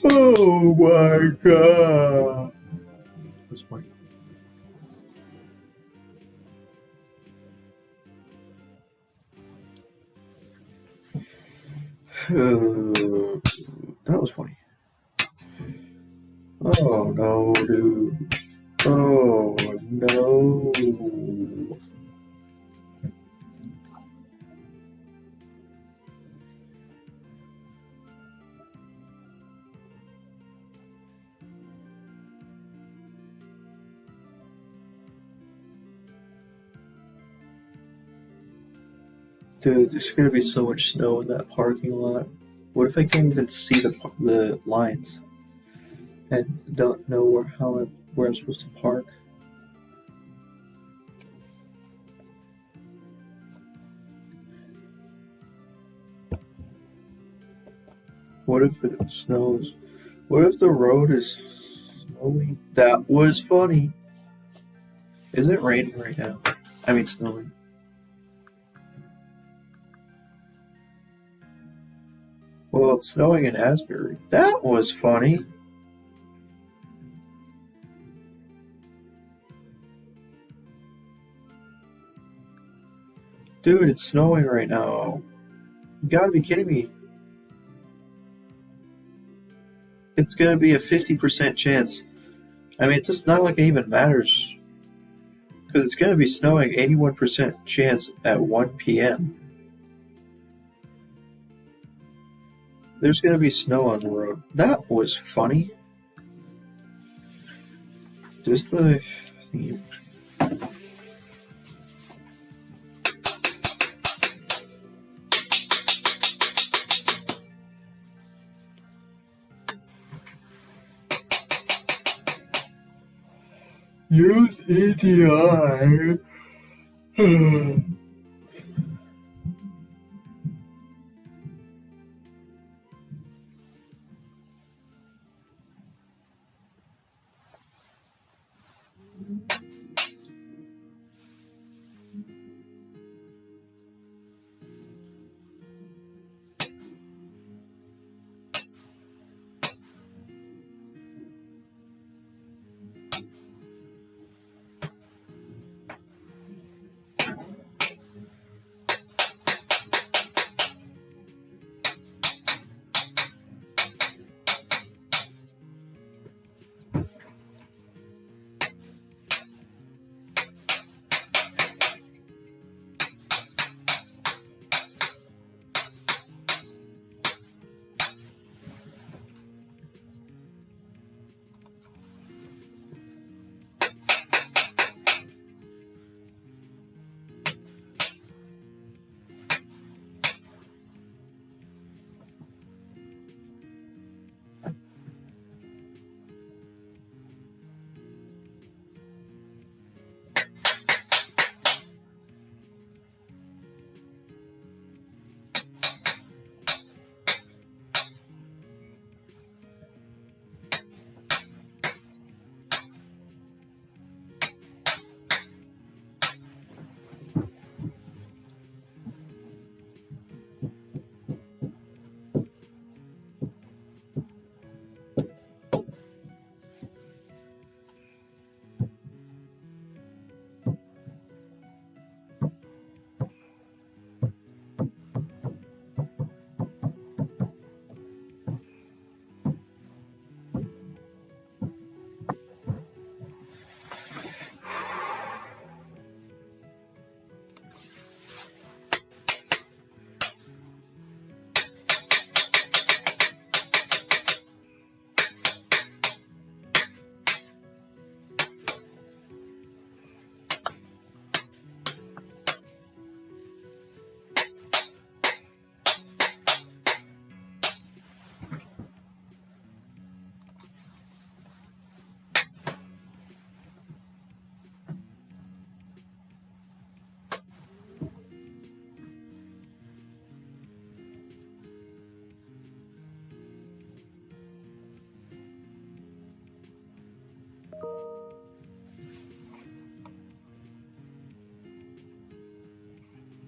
Oh my god. That's funny. That was funny. Oh no, dude. Oh no. Dude, there's gonna be so much snow in that parking lot. What if I can't even see the lines and don't know where I'm supposed to park? What if it snows? What if the road is snowy? That was funny. Is it raining right now? I mean, snowing. Well, it's snowing in Asbury. That was funny. Dude, it's snowing right now. You gotta be kidding me. It's gonna be a 50% chance. I mean, it's not like it even matters. Because it's gonna be snowing 81% chance at 1 p.m. There's gonna be snow on the road. That was funny. Just the. Use EDI.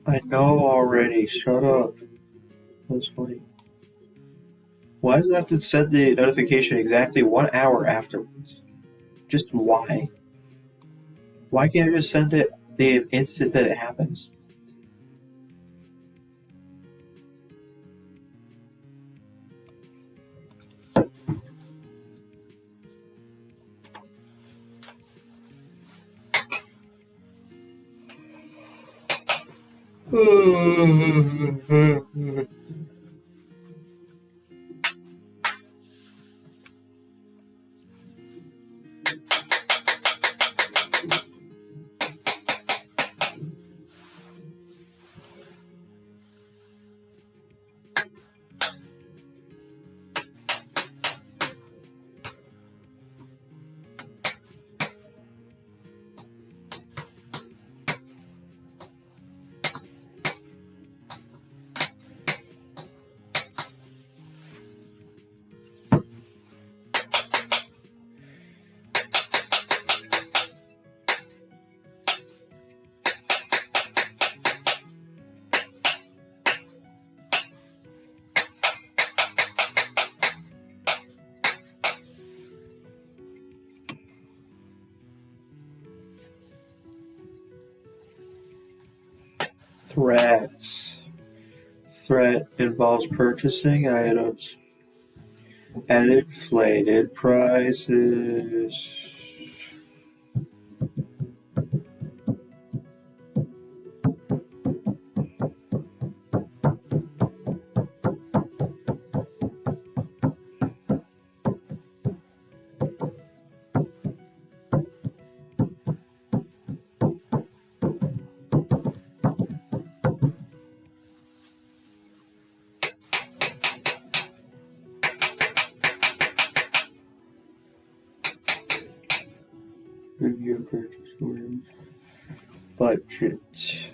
I know already. Shut up. That was funny. Why does it have to send the notification exactly 1 hour afterwards? Just why? Why can't I just send it the instant that it happens? Threats. Threat involves purchasing items at inflated prices. Review purchase orders. Budget.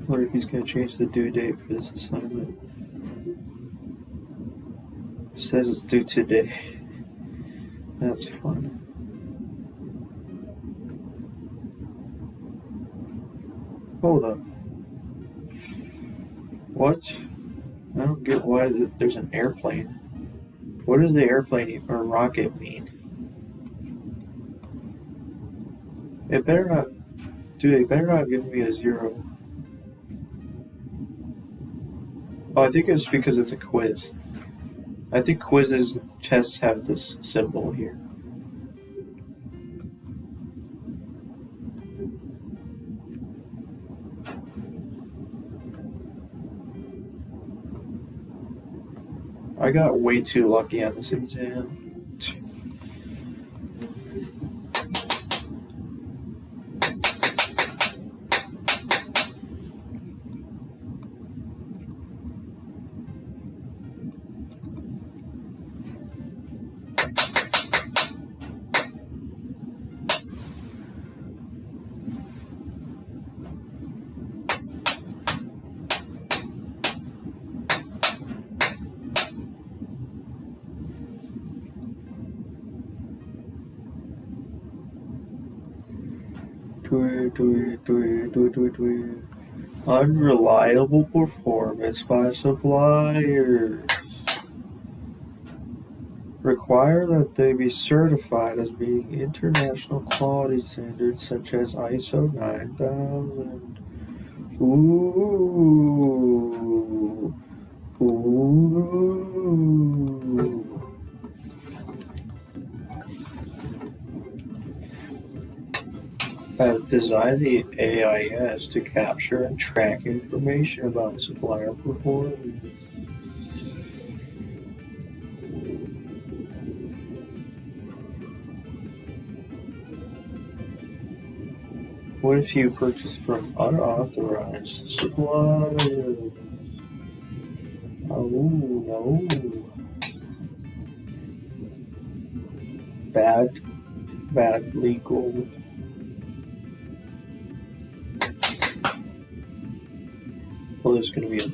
What if he's going to change the due date for this assignment? It says it's due today. That's fun. Hold up. What? I don't get why there's an airplane. What does the airplane or rocket mean? It better not. Dude, it better not give me a 0. Oh, I think it's because it's a quiz. I think quizzes tests have this symbol here. I got way too lucky on this exam. Unreliable performance by suppliers. Require that they be certified as meeting international quality standards such as ISO 9000. Ooh. Ooh. Have designed the AIS to capture and track information about supplier performance. What if you purchase from unauthorized suppliers? Oh no. Bad legal. Well, there's going to be a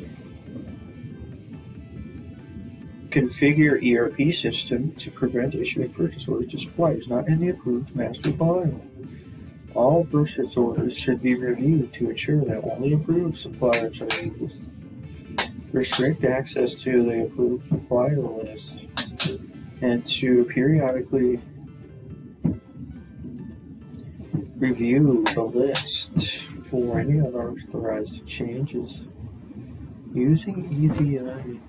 configure ERP system to prevent issuing purchase orders to suppliers not in the approved master file. All purchase orders should be reviewed to ensure that only approved suppliers are used. Restrict access to the approved supplier list and to periodically review the list for any unauthorized changes using EDI.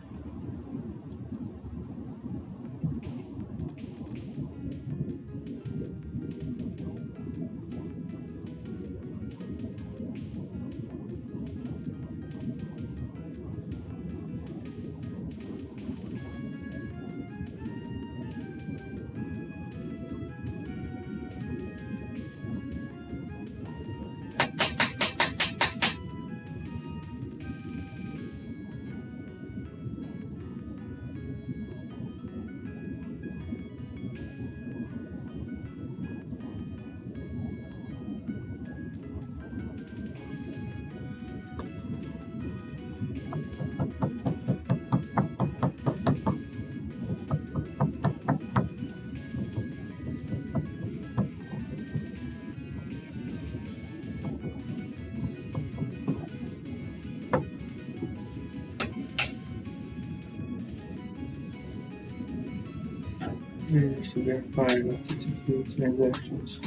Manage to verify authenticate transactions.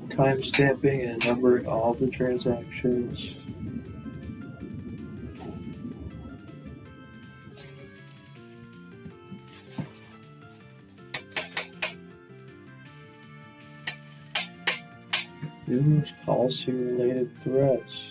Timestamping and numbering all the transactions. Numerous policy-related threats.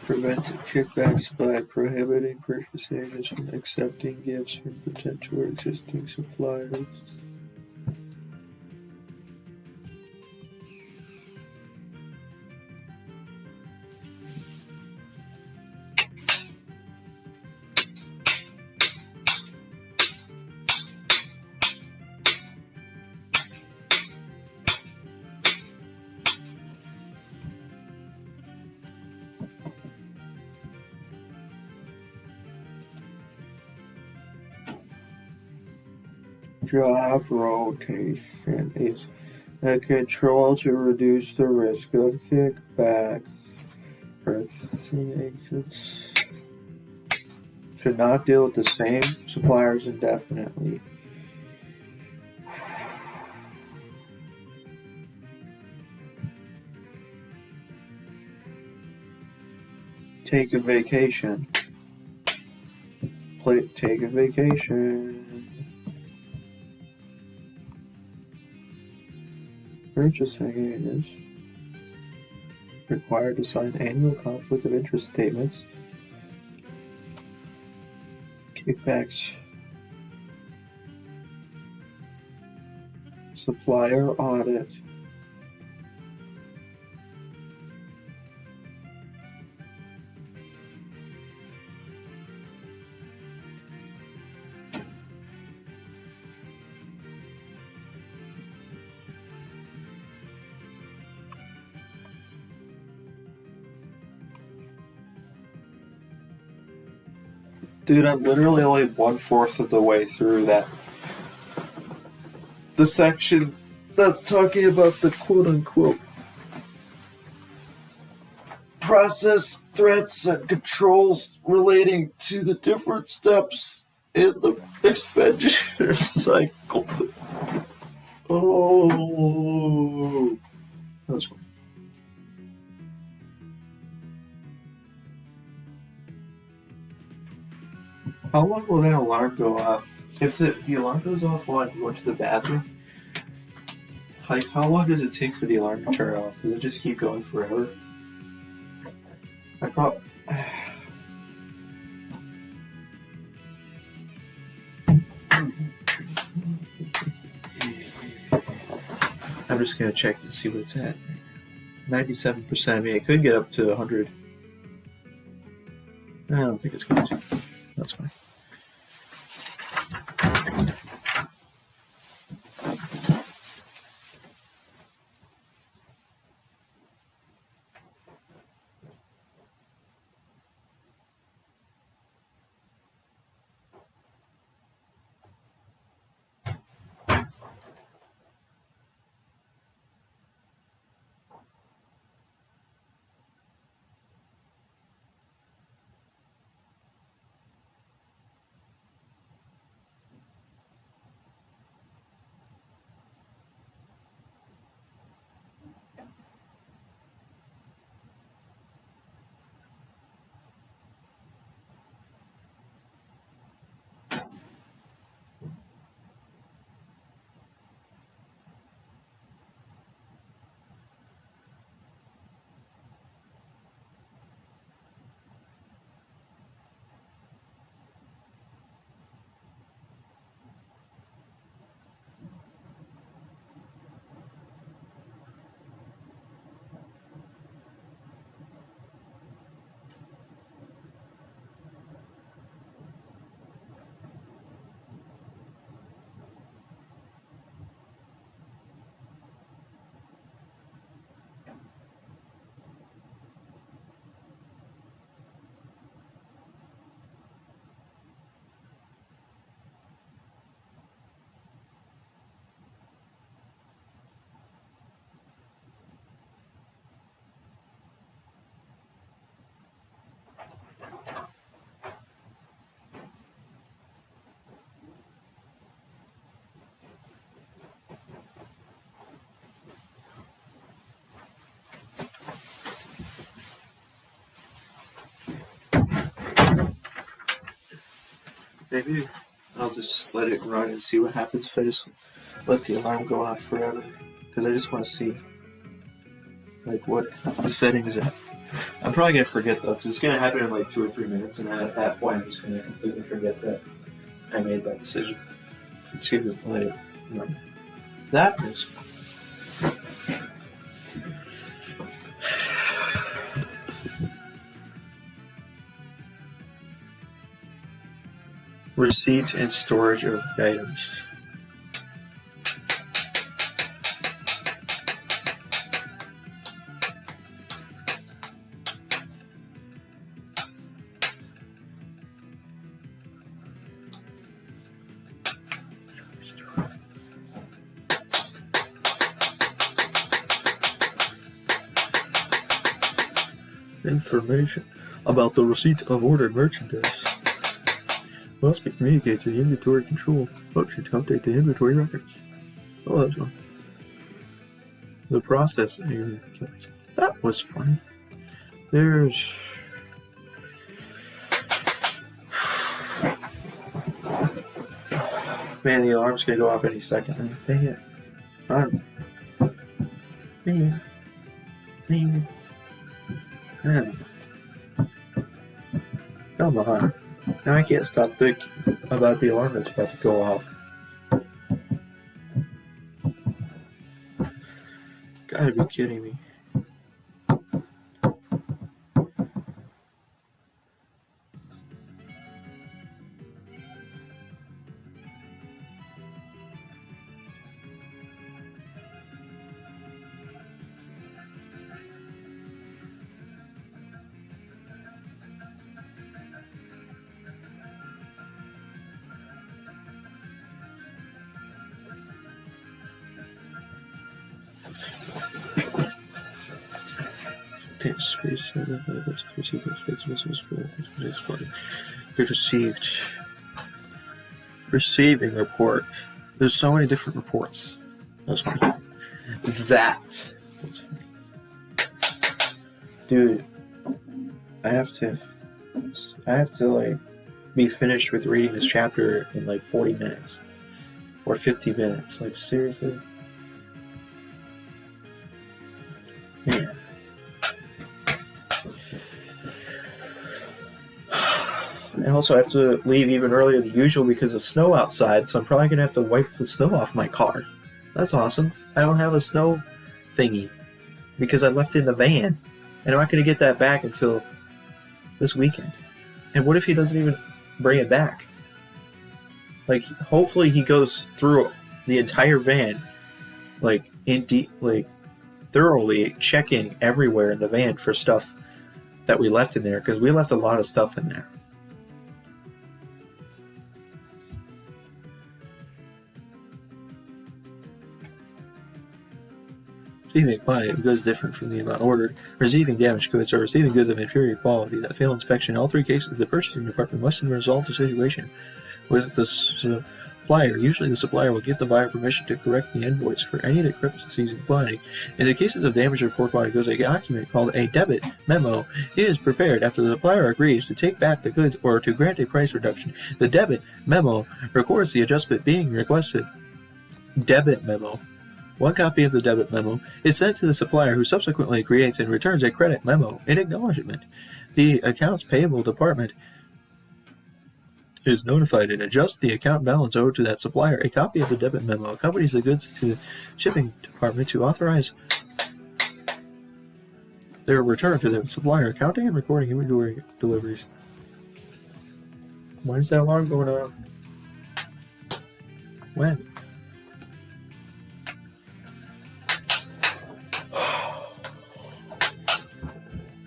Preventing kickbacks by prohibiting purchase agents from accepting gifts from potential or existing suppliers. Job rotation is a control to reduce the risk of kickbacks. Purchasing agents should not deal with the same suppliers indefinitely. take a vacation. Take a vacation. Purchasing is required to sign annual conflict of interest statements. Kickbacks. Supplier audit. Dude, I'm literally only 1/4 of the way through that. The section that's talking about the quote-unquote process, threats, and controls relating to the different steps in the expenditure cycle. Oh, that's fine. How long will that alarm go off? If the alarm goes off while I'm going to the bathroom, like how long does it take for the alarm to turn off? Does it just keep going forever? I'm just gonna check to see what it's at. 97%. I mean, it could get up to 100. I don't think it's going to. That's fine. Maybe I'll just let it run and see what happens if I just let the alarm go off forever. Because I just want to see like what the setting is at. I'm probably going to forget though, because it's going to happen in like 2 or 3 minutes, and at that point I'm just going to completely forget that I made that decision. Let's see if we let it run. That is fun. Receipt and storage of items. Information about the receipt of ordered merchandise must be communicated to the inventory control function to update the inventory records. Oh, that's one. The process. That was funny. There's Man, the alarm's gonna go off any second. Dang it. Dang it. Dang it. Come on. Now I can't stop thinking about the alarm that's about to go off. Gotta be kidding me. Receiving report. There's so many different reports. That's funny. That was funny. Dude, I have to like be finished with reading this chapter in like 40 minutes or 50 minutes. Like, seriously? Man. And also, I have to leave even earlier than usual because of snow outside, so I'm probably going to have to wipe the snow off my car. That's awesome. I don't have a snow thingy because I left it in the van, and I'm not going to get that back until this weekend. And what if he doesn't even bring it back? Like, hopefully he goes through the entire van, like, thoroughly checking everywhere in the van for stuff that we left in there, because we left a lot of stuff in there. Receiving client goods different from the amount ordered. Receiving damaged goods or receiving goods of inferior quality that fail inspection. In all three cases, the purchasing department must resolve the situation with the supplier. Usually the supplier will give the buyer permission to correct the invoice for any discrepancies in quantity. In the cases of damaged or poor quality goods, a document called a debit memo is prepared after the supplier agrees to take back the goods or to grant a price reduction. The debit memo records the adjustment being requested. Debit memo. One copy of the debit memo is sent to the supplier, who subsequently creates and returns a credit memo in acknowledgement. The accounts payable department is notified and adjusts the account balance owed to that supplier. A copy of the debit memo accompanies the goods to the shipping department to authorize their return to the supplier. Accounting and recording inventory deliveries. When is that alarm going on? When?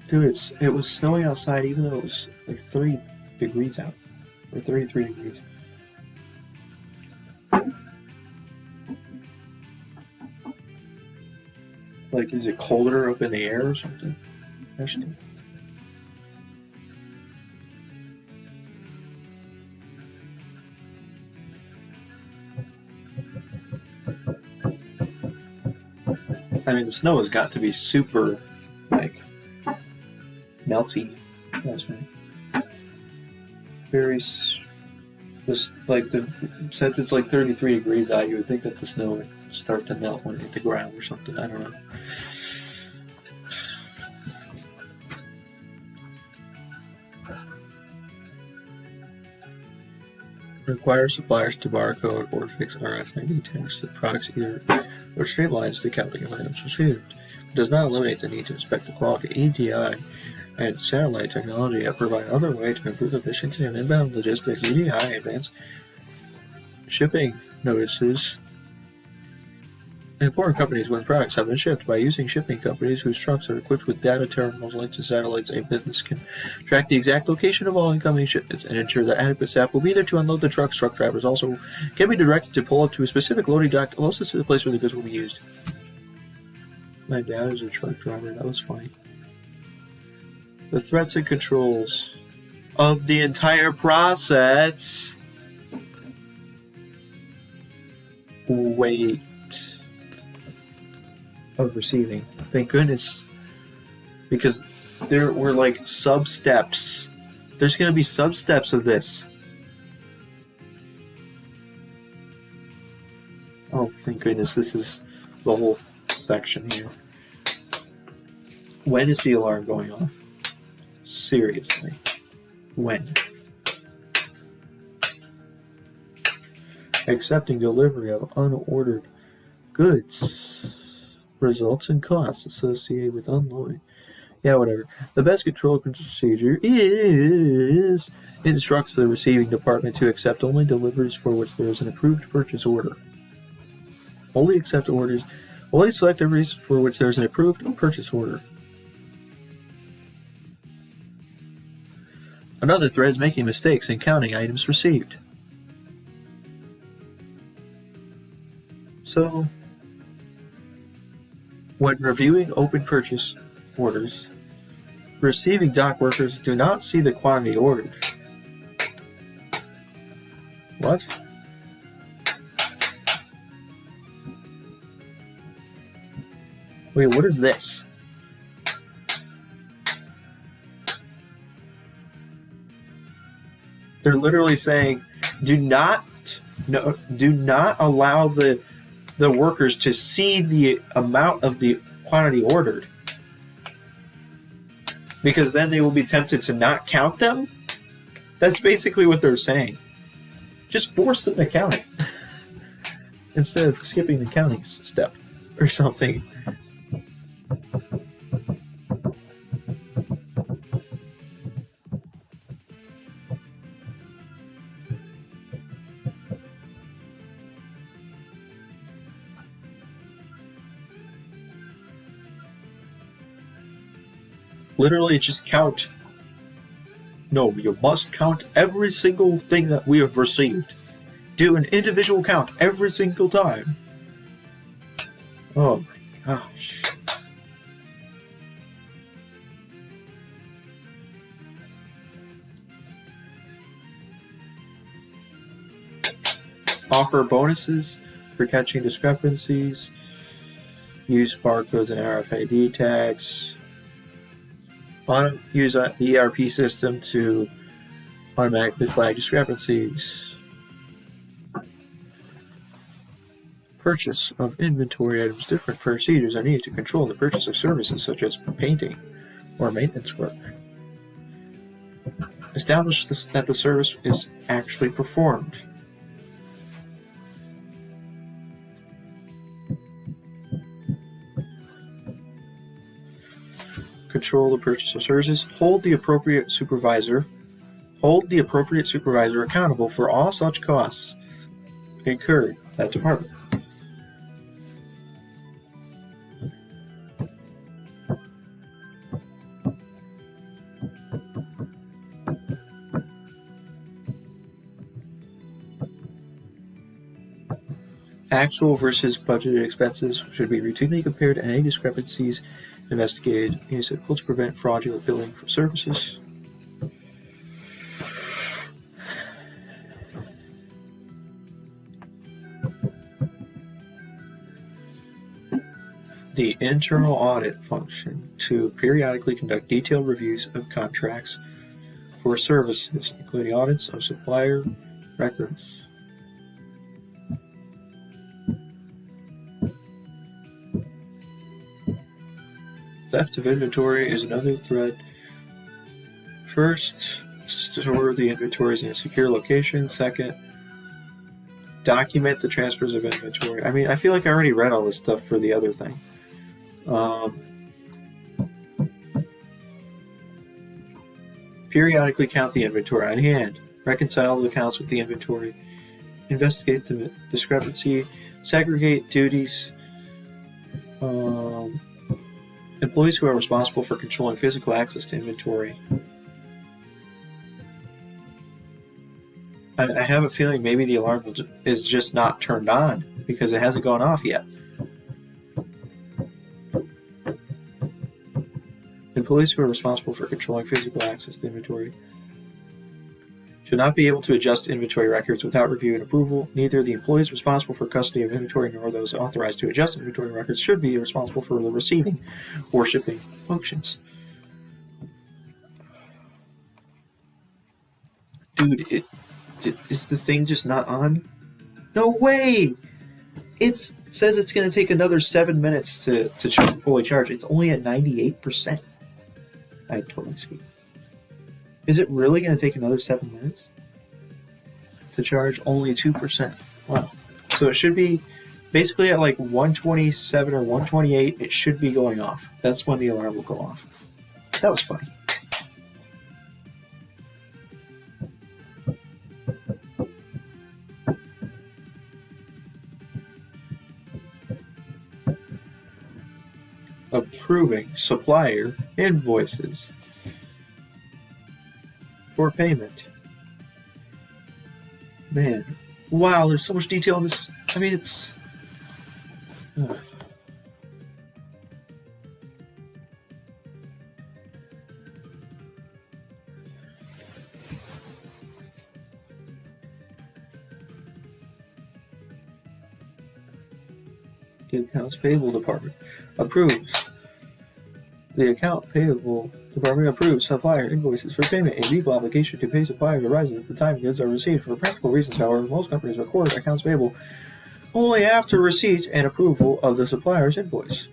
Dude, it was snowing outside even though it was like 3 degrees out. Or 33 degrees. Like, is it colder up in the air or something? Actually. I mean, the snow has got to be super, like, melty. That's right. Very, just like since it's like 33 degrees out, you would think that the snow would start to melt when it hit the ground or something. I don't know. Require suppliers to barcode or fix RFID tags to products either or streamlines the counting of items received. It does not eliminate the need to inspect the quality. EDI and satellite technology provide other way to improve efficiency of inbound logistics. EDI advanced shipping notices inform companies when products have been shipped. By using shipping companies whose trucks are equipped with data terminals linked to satellites, a business can track the exact location of all incoming shipments and ensure that adequate staff will be there to unload the trucks. Truck drivers also can be directed to pull up to a specific loading dock closest to the place where the goods will be used. My dad is a truck driver. That was funny. The threats and controls of the entire process. Wait. Of receiving. Thank goodness. Because there were like sub-steps. There's going to be sub-steps of this. goodness, this is the whole section here. When is the alarm going off? Seriously. When? Accepting delivery of unordered goods results in costs associated with unloading. Yeah, whatever. The best control procedure is instructs the receiving department to accept only deliveries for which there is an approved purchase order. Only select deliveries for which there is an approved purchase order. Another thread is making mistakes in counting items received. So, when reviewing open purchase orders, receiving dock workers do not see the quantity ordered. What? Wait, what is this? They're literally saying, do not allow the workers to see the amount of the quantity ordered, because then they will be tempted to not count them. That's basically what they're saying. Just force them to count it instead of skipping the counting step or something. Literally, just count. No, you must count every single thing that we have received. Do an individual count every single time. Oh my gosh. Offer bonuses for catching discrepancies. Use barcodes and RFID tags. Use an ERP system to automatically flag discrepancies. Purchase of inventory items. Different procedures are needed to control the purchase of services such as painting or maintenance work. Establish that the service is actually performed. Control the purchase of services. Hold the appropriate supervisor accountable for all such costs incurred by that department. Actual versus budgeted expenses should be routinely compared, and any discrepancies investigated. It is difficult to prevent fraudulent billing for services. The internal audit function to periodically conduct detailed reviews of contracts for services, including audits of supplier records. Theft of inventory is another threat. First, store the inventories in a secure location. Second, document the transfers of inventory. I mean, I feel like I already read all this stuff for the other thing. Periodically count the inventory on hand. Reconcile the accounts with the inventory. Investigate the discrepancy. Segregate duties. Employees who are responsible for controlling physical access to inventory. I have a feeling maybe the alarm is just not turned on because it hasn't gone off yet. Employees who are responsible for controlling physical access to inventory should not be able to adjust inventory records without review and approval. Neither the employees responsible for custody of inventory nor those authorized to adjust inventory records should be responsible for the receiving or shipping functions. Dude, is the thing just not on? No way! It says it's going to take another 7 minutes to fully charge. It's only at 98%. I totally speak. Is it really going to take another 7 minutes to charge? Only 2%. Wow. So it should be basically at like 127 or 128. It should be going off. That's when the alarm will go off. That was funny. Approving supplier invoices for payment. Man, wow, there's so much detail in this. I mean, it's... The Accounts Payable Department approves. The Account Payable Department approves supplier invoices for payment. A legal obligation to pay suppliers arises at the time goods are received. For practical reasons, however, most companies record accounts payable only after receipt and approval of the supplier's invoice.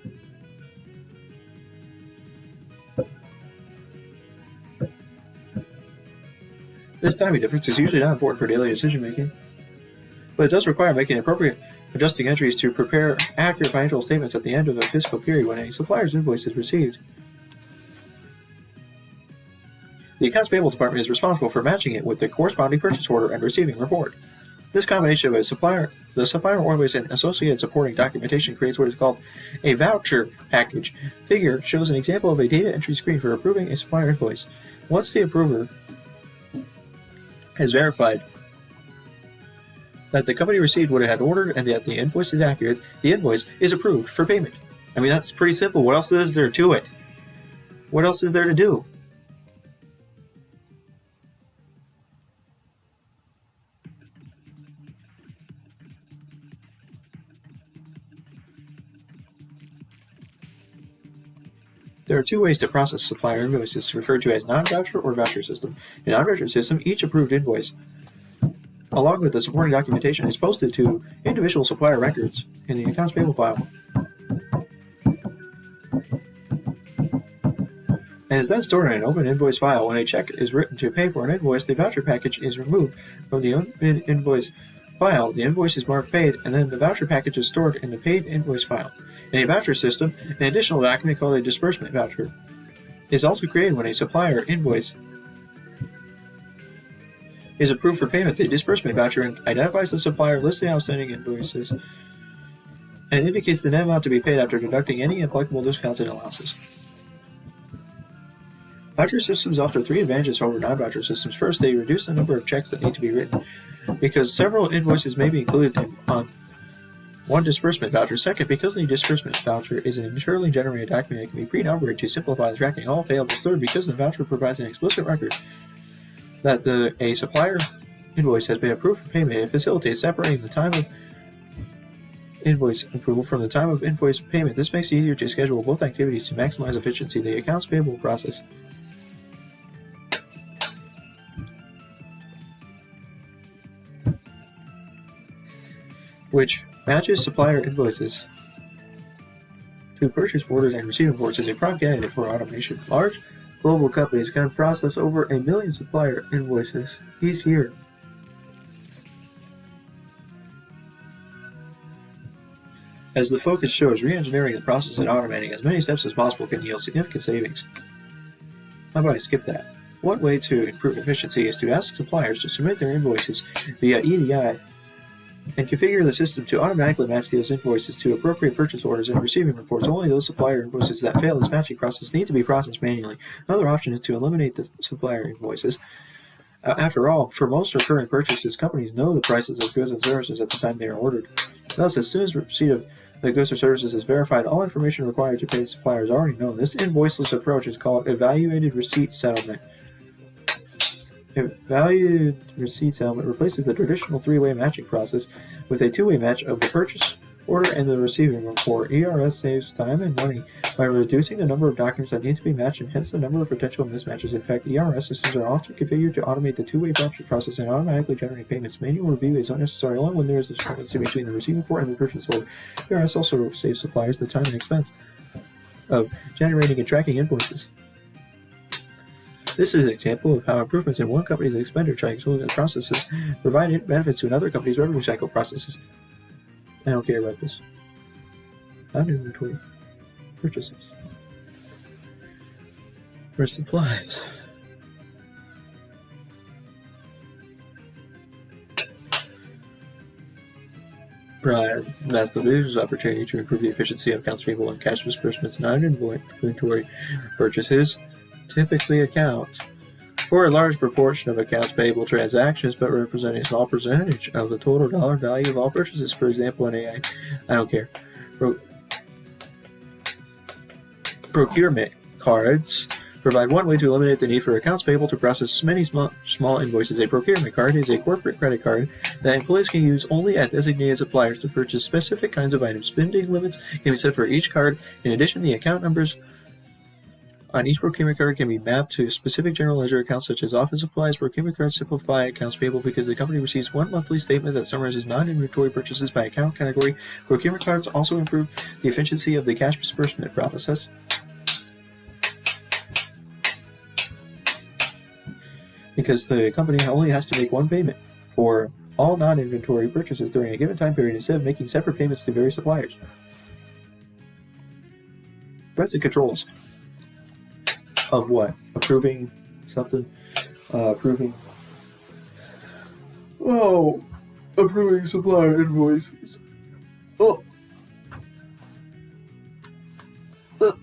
This timing difference is usually not important for daily decision making, but it does require making appropriate adjusting entries to prepare accurate financial statements at the end of a fiscal period when a supplier's invoice is received. The Accounts Payable Department is responsible for matching it with the corresponding purchase order and receiving report. This combination of the supplier invoice and associated supporting documentation creates what is called a voucher package. Figure shows an example of a data entry screen for approving a supplier invoice. Once the approver has verified that the company received what it had ordered and that the invoice is accurate, the invoice is approved for payment. I mean, that's pretty simple. What else is there to it? What else is there to do? There are two ways to process supplier invoices, referred to as non-voucher or voucher system. In a non-voucher system, each approved invoice, along with the supporting documentation, is posted to individual supplier records in the accounts payable file, and is then stored in an open invoice file. When a check is written to pay for an invoice, the voucher package is removed from the open invoice file. The invoice is marked paid, and then the voucher package is stored in the paid invoice file. In a voucher system, an additional document called a disbursement voucher is also created when a supplier invoice is approved for payment. The disbursement voucher identifies the supplier, lists the outstanding invoices, and indicates the net amount to be paid after deducting any applicable discounts and allowances. Voucher systems offer three advantages over non-voucher systems. First, they reduce the number of checks that need to be written, because several invoices may be included on one disbursement voucher. Second, because the disbursement voucher is an internally generated document, it can be pre-numbered to simplify the tracking of all payables. Third, because the voucher provides an explicit record that a supplier invoice has been approved for payment, it facilitates separating the time of invoice approval from the time of invoice payment. This makes it easier to schedule both activities to maximize efficiency. The accounts payable process which matches supplier invoices to purchase orders and receiving reports is a prime candidate for automation. Large global companies can process over 1 million supplier invoices each year. As the focus shows, re-engineering the process and automating as many steps as possible can yield significant savings. How about I skip that? One way to improve efficiency is to ask suppliers to submit their invoices via EDI and configure the system to automatically match those invoices to appropriate purchase orders and receiving reports. Only those supplier invoices that fail this matching process need to be processed manually. Another option is to eliminate the supplier invoices. After all, for most recurring purchases, companies know the prices of goods and services at the time they are ordered. Thus, as soon as receipt of the goods or services is verified, all information required to pay the supplier is already known. This invoiceless approach is called evaluated receipt settlement. Evaluated receipt settlement replaces the traditional three-way matching process with a two-way match of the purchase order and the receiving report. ERS saves time and money by reducing the number of documents that need to be matched and hence the number of potential mismatches. In fact, ERS systems are often configured to automate the two-way process and automatically generate payments. Manual review is unnecessary only when there is a discrepancy between the receiving report and the purchase order. ERS also saves suppliers the time and expense of generating and tracking invoices. This is an example of how improvements in one company's expenditure tracking processes provide benefits to another company's revenue cycle processes. I don't care about this. Non-inventory purchases. For supplies. That's the business opportunity to improve the efficiency of accounts payable and cash disbursements. Non-inventory purchases typically account for a large proportion of accounts payable transactions, but represent a small percentage of the total dollar value of all purchases. For example, in AI, I don't care. Procurement cards provide one way to eliminate the need for accounts payable to process many small invoices. A procurement card is a corporate credit card that employees can use only at designated suppliers to purchase specific kinds of items. Spending limits can be set for each card. In addition, the account numbers on each procurement card can be mapped to specific general ledger accounts such as office supplies. Procurement cards simplify accounts payable because the company receives one monthly statement that summarizes non-inventory purchases by account category. Procurement cards also improve the efficiency of the cash disbursement process because the company only has to make one payment for all non-inventory purchases during a given time period instead of making separate payments to various suppliers. Threats and controls. Of what? Approving something? Approving supplier invoices. Oh.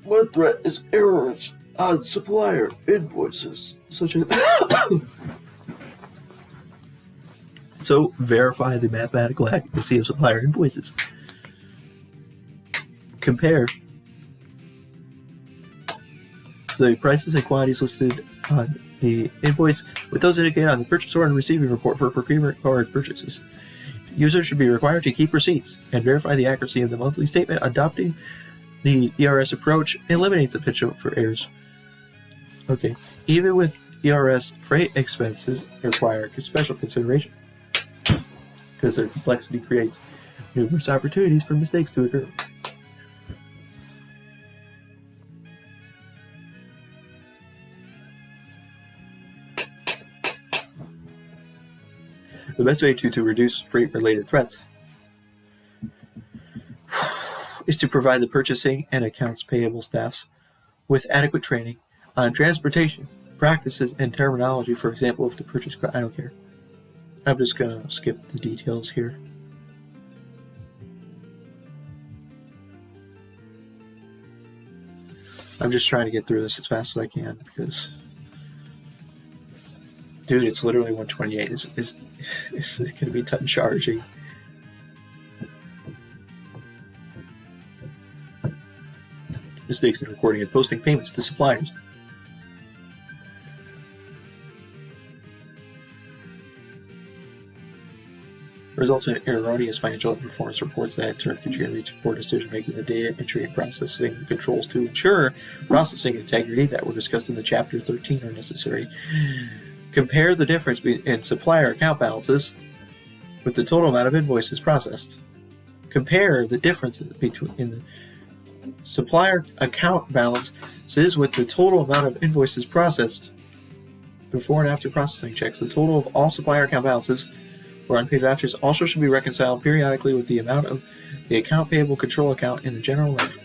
One threat is errors on supplier invoices, such as... So, verify the mathematical accuracy of supplier invoices. Compare the prices and quantities listed on the invoice with those indicated on the purchase order and receiving report for procurement card purchases. Users should be required to keep receipts and verify the accuracy of the monthly statement. Adopting the ERS approach eliminates the potential for errors. Okay, even with ERS, freight expenses require special consideration because their complexity creates numerous opportunities for mistakes to occur. The best way to reduce freight-related threats is to provide the purchasing and accounts payable staffs with adequate training on transportation practices and terminology. For example, if the purchase, I don't care. I'm just going to skip the details here. I'm just trying to get through this as fast as I can because, dude, it's literally 128. It's going to be ton charging. Mistakes in recording and posting payments to suppliers. Results in erroneous financial and performance reports that in turn contribute to poor decision-making. The data entry and processing controls to ensure processing integrity that were discussed in the Chapter 13 are necessary. Compare the difference in supplier account balances with the total amount of invoices processed. Compare the difference in the supplier account balances with the total amount of invoices processed before and after processing checks. The total of all supplier account balances or unpaid vouchers also should be reconciled periodically with the amount of the account payable control account in the general ledger.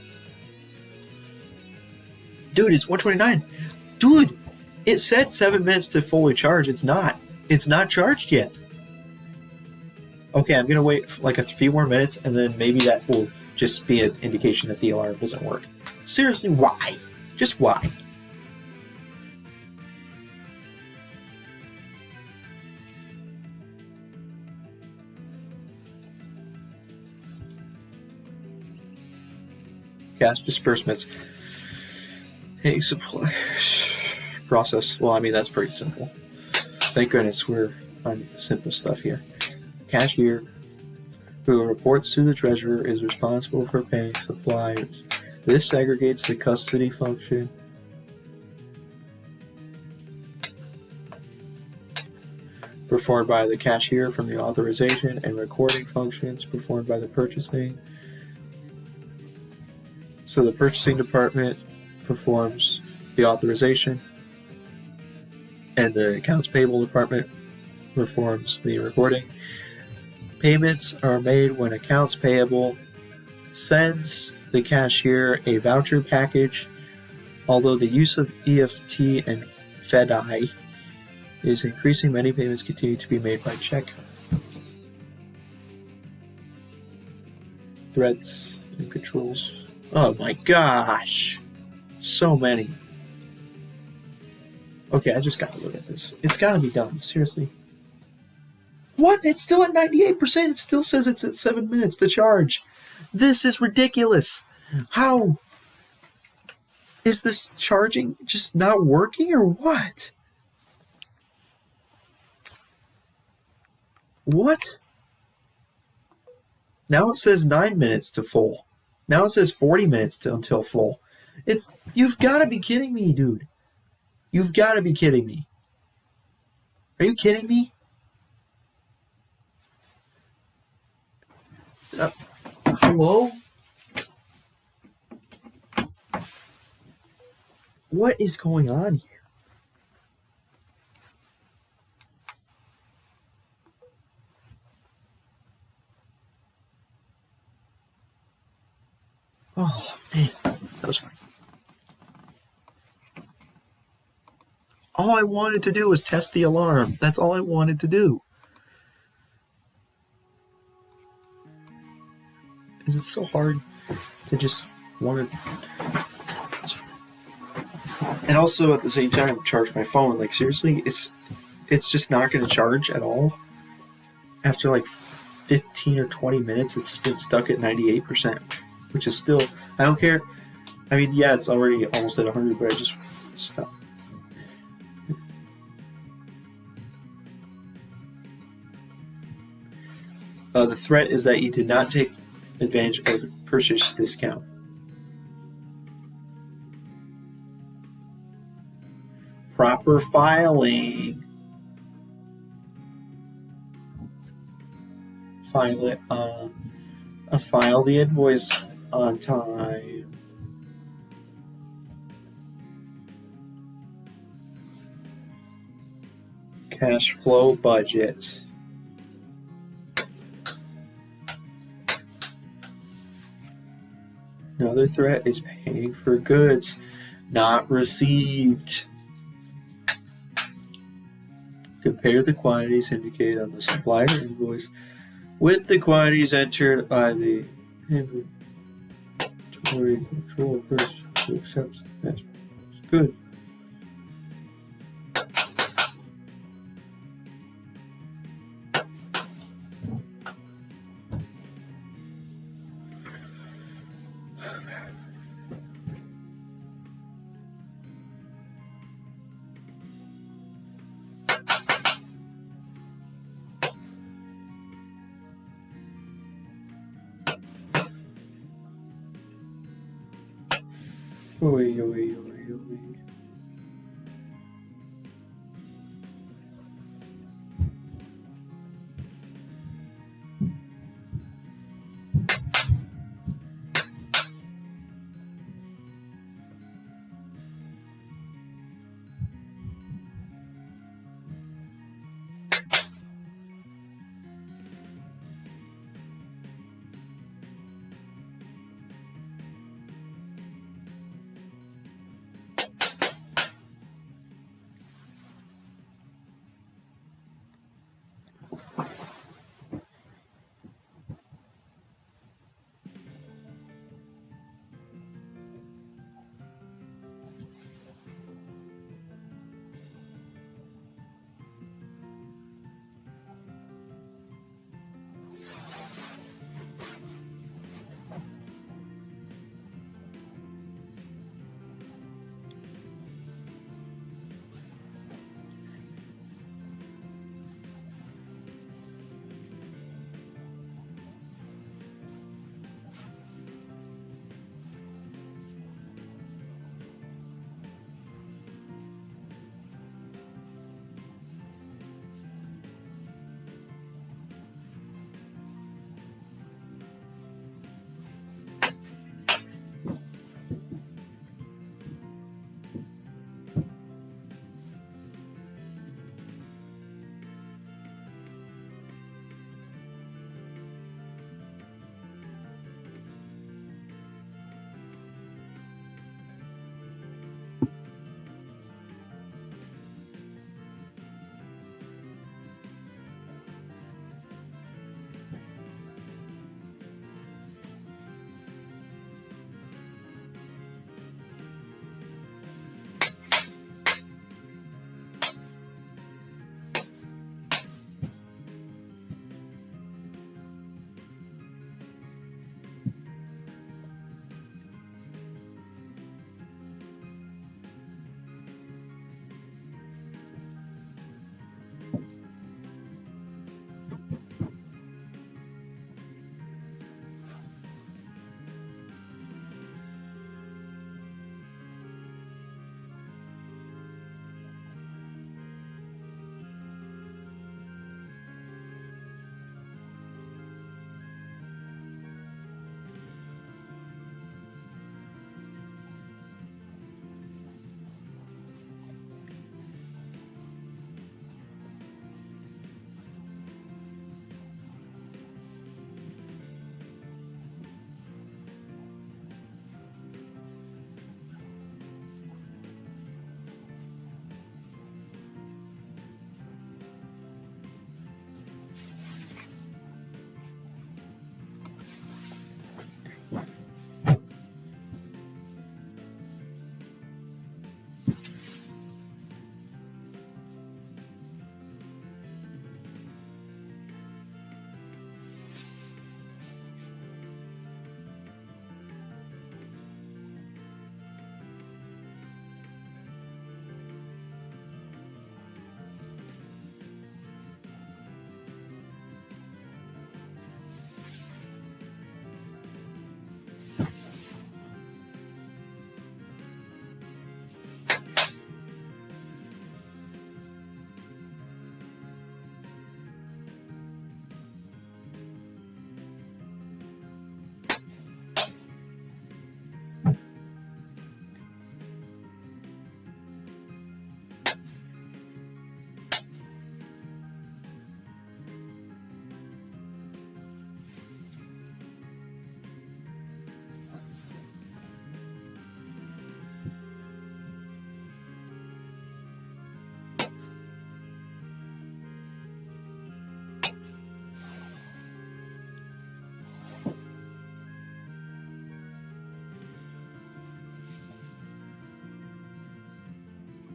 Dude, it's 129. Dude, it said 7 minutes to fully charge. It's not. It's not charged yet. Okay, I'm going to wait for like a few more minutes, and then maybe that will just be an indication that the alarm doesn't work. Seriously, why? Just why? Cash disbursements. Hey, supply process. Well, I mean, that's pretty simple. Thank goodness we're on simple stuff here. Cashier who reports to the treasurer, is responsible for paying suppliers. This segregates the custody function performed by the cashier from the authorization and recording functions performed by the purchasing. So the purchasing department performs the authorization, and the accounts payable department performs the recording. Payments are made when accounts payable sends the cashier a voucher package, although the use of EFT and FedEye is increasing. Many payments continue to be made by check. Threats and controls. Oh my gosh! So many. Okay, I just gotta look at this. It's gotta be done, seriously. What? It's still at 98%. It still says it's at 7 minutes to charge. This is ridiculous. How? Is this charging just not working or what? What? Now it says 9 minutes to full. Now it says 40 minutes until full. You've got to be kidding me, dude. You've got to be kidding me. Are you kidding me? Hello? What is going on here? Oh, man. That was fine. All I wanted to do was test the alarm. That's all I wanted to do. It's so hard to just want to... And also, at the same time, charge my phone. Like, seriously, it's just not going to charge at all. After, like, 15 or 20 minutes, it's been stuck at 98%, which is still... I don't care. I mean, yeah, it's already almost at 100, but I just stop. The threat is that you did not take advantage of the purchase discount. Proper filing. File the invoice on time. Cash flow budget. Another threat is paying for goods not received. Compare the quantities indicated on the supplier invoice with the quantities entered by the inventory control person who accepts as good. Oy.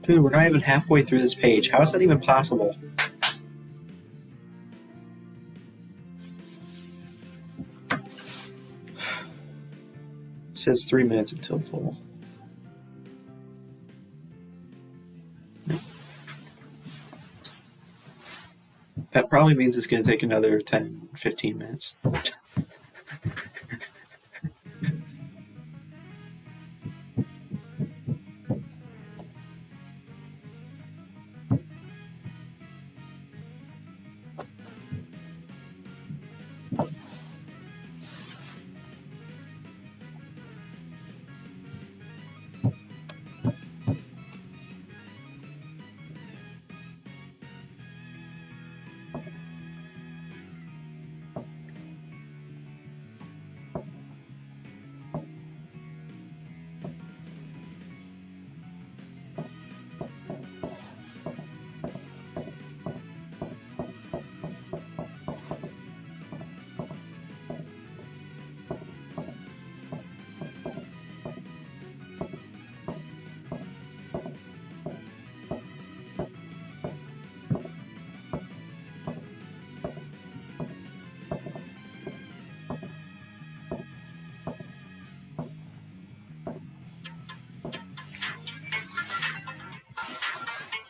Dude, we're not even halfway through this page. How is that even possible? It says 3 minutes until full. That probably means it's going to take another 10, 15 minutes.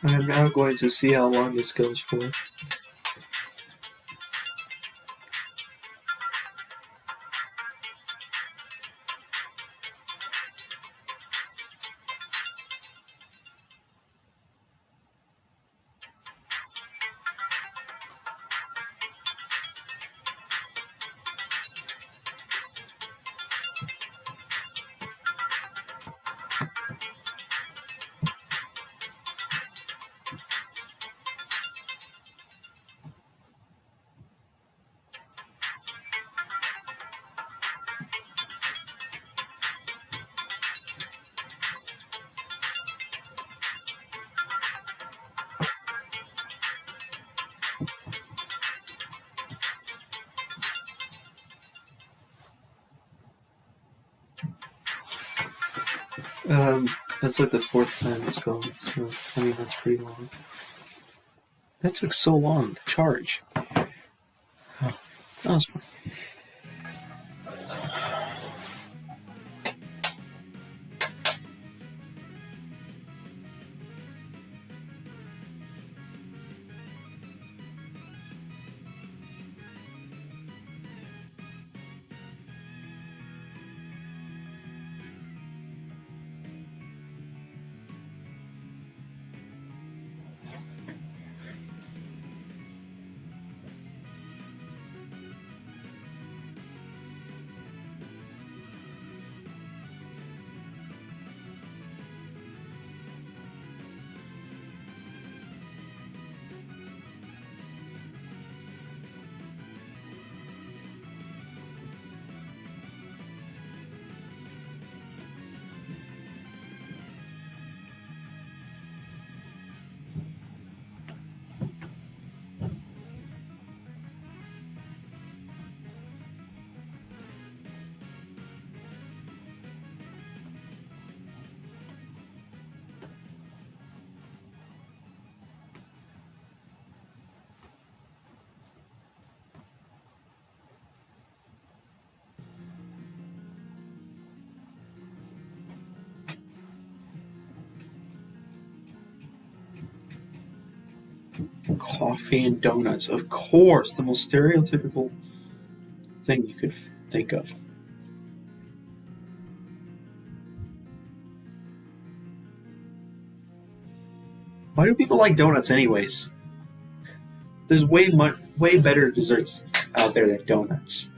I'm now going to see how long this goes for. That's like the 4th time it's going, so I mean that's pretty long. That took so long to charge. Oh, that was fun. Coffee and donuts, of course, the most stereotypical thing you could think of. Why do people like donuts anyways? There's way better desserts out there than donuts.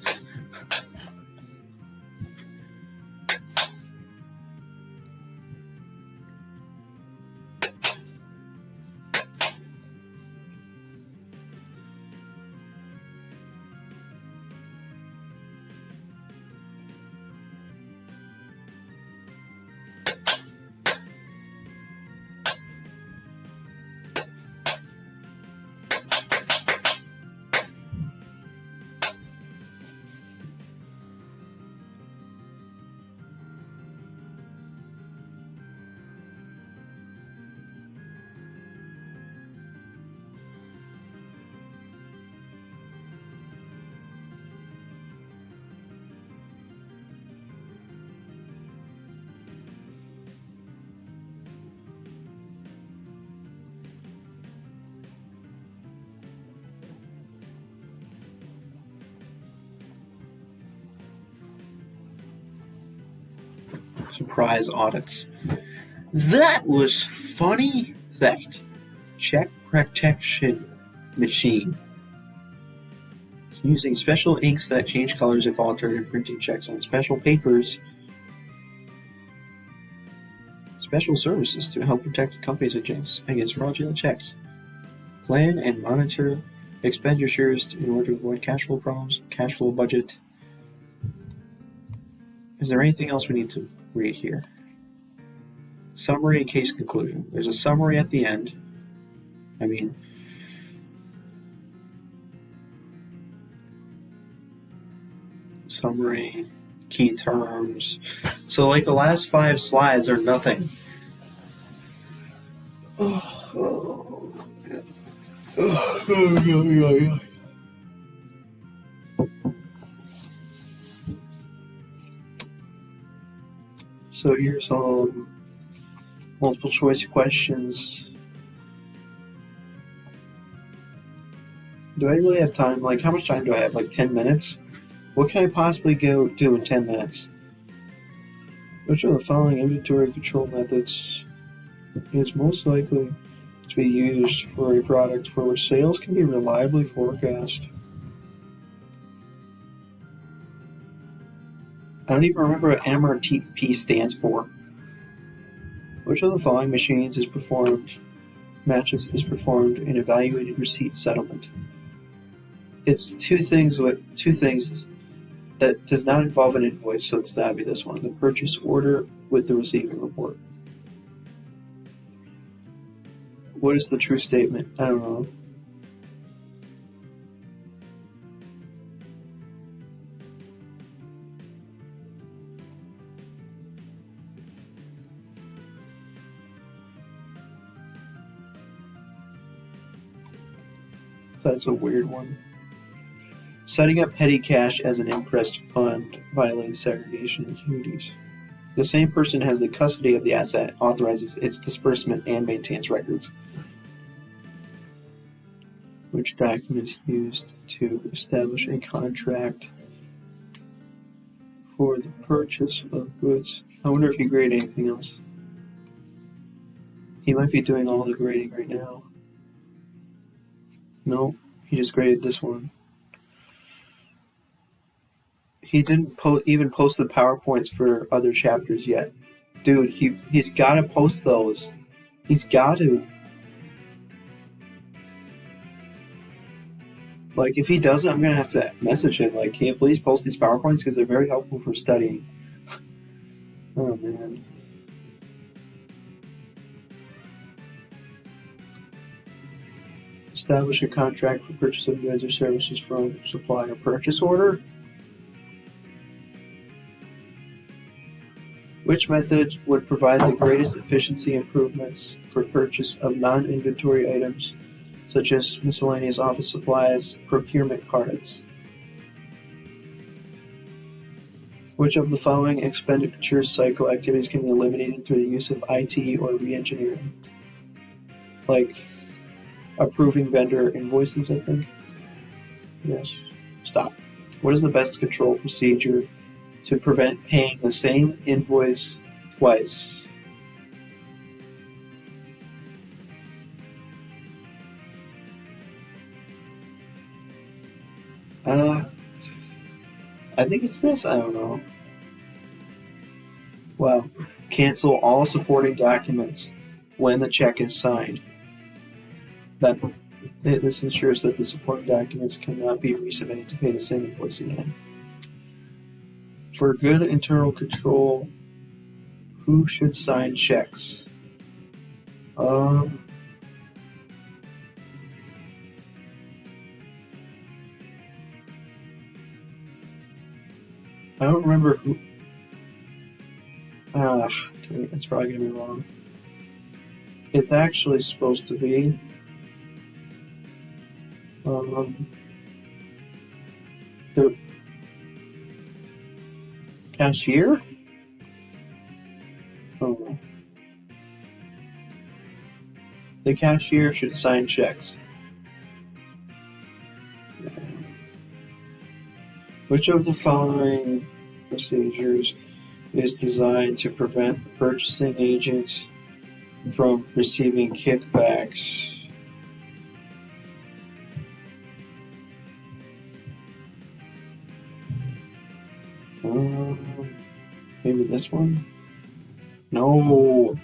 Surprise audits. That was funny. Theft. Check protection machine. Using special inks that change colors if altered and printing checks on special papers. Special services to help protect companies against fraudulent checks. Plan and monitor expenditures in order to avoid cash flow problems. Cash flow budget. Is there anything else we need to read here? Summary and case conclusion. There's a summary at the end. Summary, key terms. So, like, the last 5 slides are nothing. So here's some multiple choice questions. Do I really have time? Like, how much time do I have? Like 10 minutes? What can I possibly do in 10 minutes? Which of the following inventory control methods is most likely to be used for a product for which sales can be reliably forecast? I don't even remember what MRTP stands for. Which of the following machines is performed in evaluated receipt settlement? It's two things that does not involve an invoice, so it's got to be this one. The purchase order with the receiving report. What is the true statement? I don't know. That's a weird one. Setting up petty cash as an impressed fund violates segregation duties. The same person has the custody of the asset, authorizes its disbursement, and maintains records. Which document is used to establish a contract for the purchase of goods? I wonder if he graded anything else. He might be doing all the grading right now. No, he just graded this one. He didn't even post the PowerPoints for other chapters yet. Dude, he's got to post those. He's got to. Like, if he doesn't, I'm going to have to message him. Like, can you please post these PowerPoints? Because they're very helpful for studying. Oh, man. Establish a contract for purchase of goods or services from supplier. Purchase order? Which method would provide the greatest efficiency improvements for purchase of non-inventory items, such as miscellaneous office supplies, procurement cards? Which of the following expenditure cycle activities can be eliminated through the use of IT or re-engineering? Like approving vendor invoices, I think. Yes. Stop. What is the best control procedure to prevent paying the same invoice twice? I think it's this. I don't know. Well, cancel all supporting documents when the check is signed. This ensures that the supporting documents cannot be resubmitted to pay the same invoice again. For good internal control, who should sign checks? I don't remember who. It's probably going to be wrong. It's actually supposed to be the cashier? Oh. The cashier should sign checks. Which of the following procedures is designed to prevent the purchasing agent from receiving kickbacks. Maybe this one? No.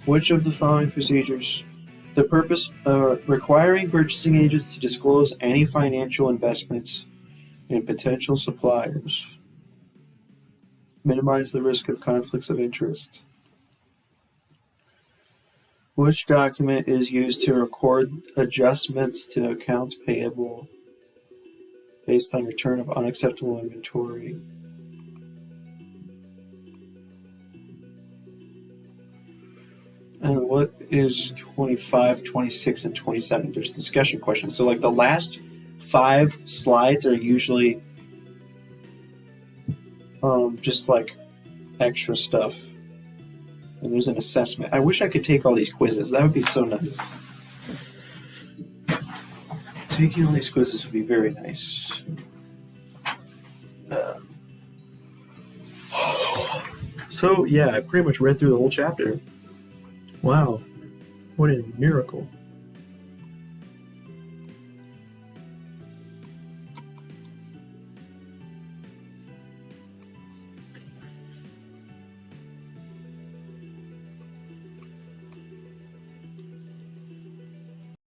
Which of the following procedures? The purpose requiring purchasing agents to disclose any financial investments in potential suppliers. Minimize the risk of conflicts of interest. Which document is used to record adjustments to accounts payable based on return of unacceptable inventory? And what is 25, 26, and 27? There's discussion questions. So like the last 5 slides are usually just like extra stuff. And there's an assessment. I wish I could take all these quizzes. That would be so nice. Taking all these quizzes would be very nice. So yeah, I pretty much read through the whole chapter. Wow, what a miracle.